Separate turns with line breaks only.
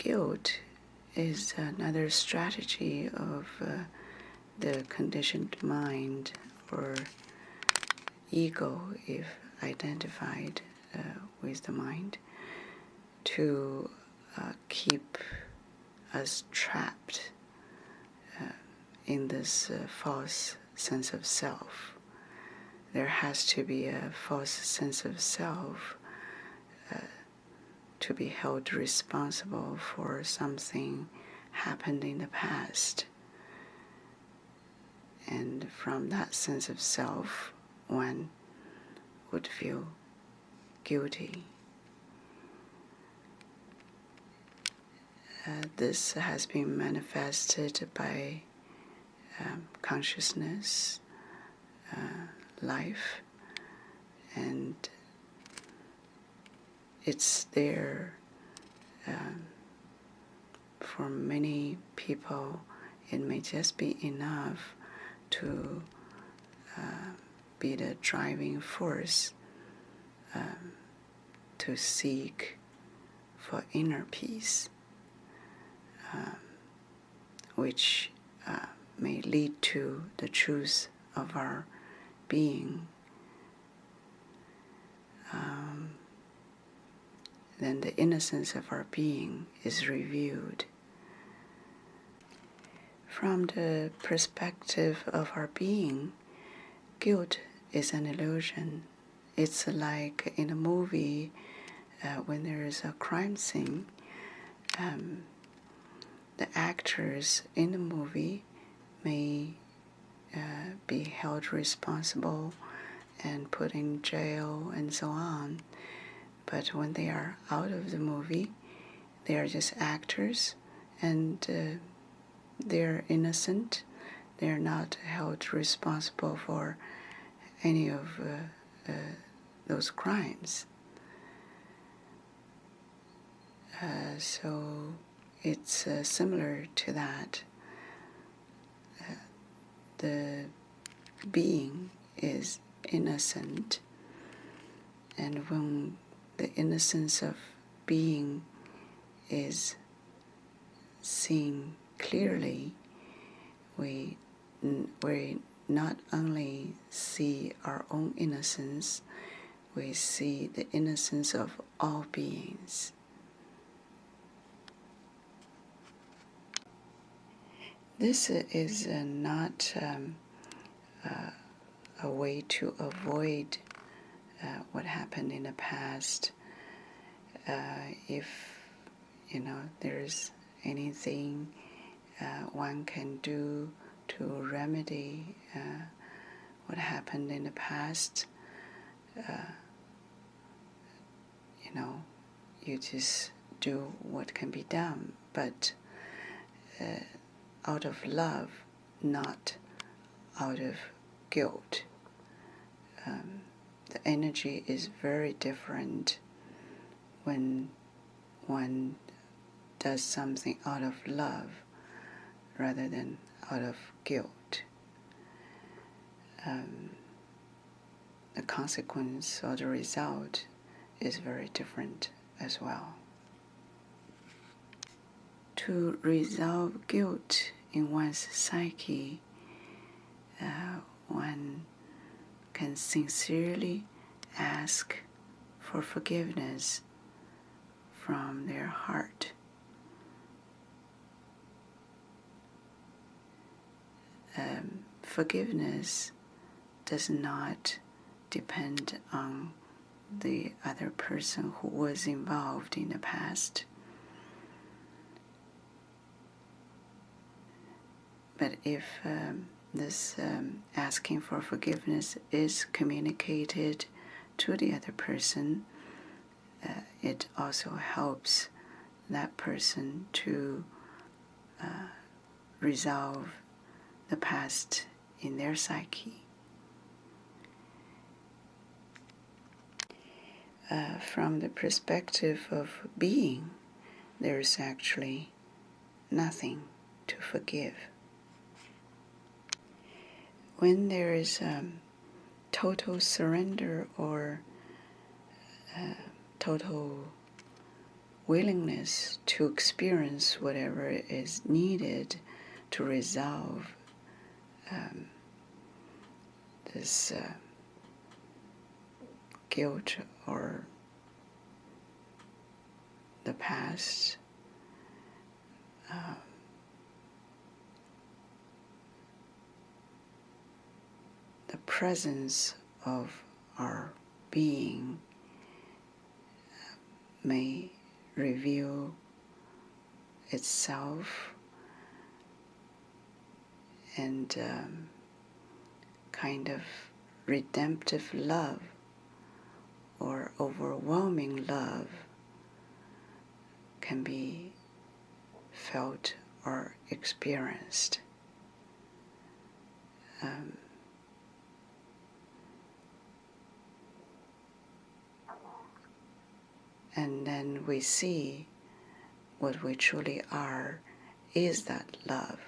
guilt is another strategy of the conditioned mind or ego, if identified with the mind, to keep us trapped in this false sense of self. There has to be a false sense of self to be held responsible for something happened in the past. And from that sense of self, one would feel guilty. This has been manifested by consciousness, life, and it's there for many people. It may just be enough to be the driving force to seek for inner peace, which may lead to the truth of our being. Then the innocence of our being is revealed. From the perspective of our being, guilt is an illusion. It's like in a movie when there is a crime scene, the actors in the movie may be held responsible and put in jail and so on. But when they are out of the movie, they are just actors, and they're innocent. They're not held responsible for any of those crimes. So it's similar to that. The being is innocent, and when the innocence of being is seen clearly, we not only see our own innocence, we see the innocence of all beings. This is not a way to avoid what happened in the past. If there's anything one can do to remedy what happened in the past, you just do what can be done, but out of love, not out of guilt. The energy is very different when one does something out of love rather than out of guilt. The consequence or the result is very different as well. To resolve guilt in one's psyche, one can sincerely ask for forgiveness from their heart. Forgiveness does not depend on the other person who was involved in the past. But if this asking for forgiveness is communicated to the other person, it also helps that person to resolve the past in their psyche. From the perspective of being, there is actually nothing to forgive. When there is total surrender or total willingness to experience whatever is needed to resolve this guilt or the past. The presence of our being may reveal itself and kind of redemptive love or overwhelming love can be felt or experienced. And then we see what we truly are is that love.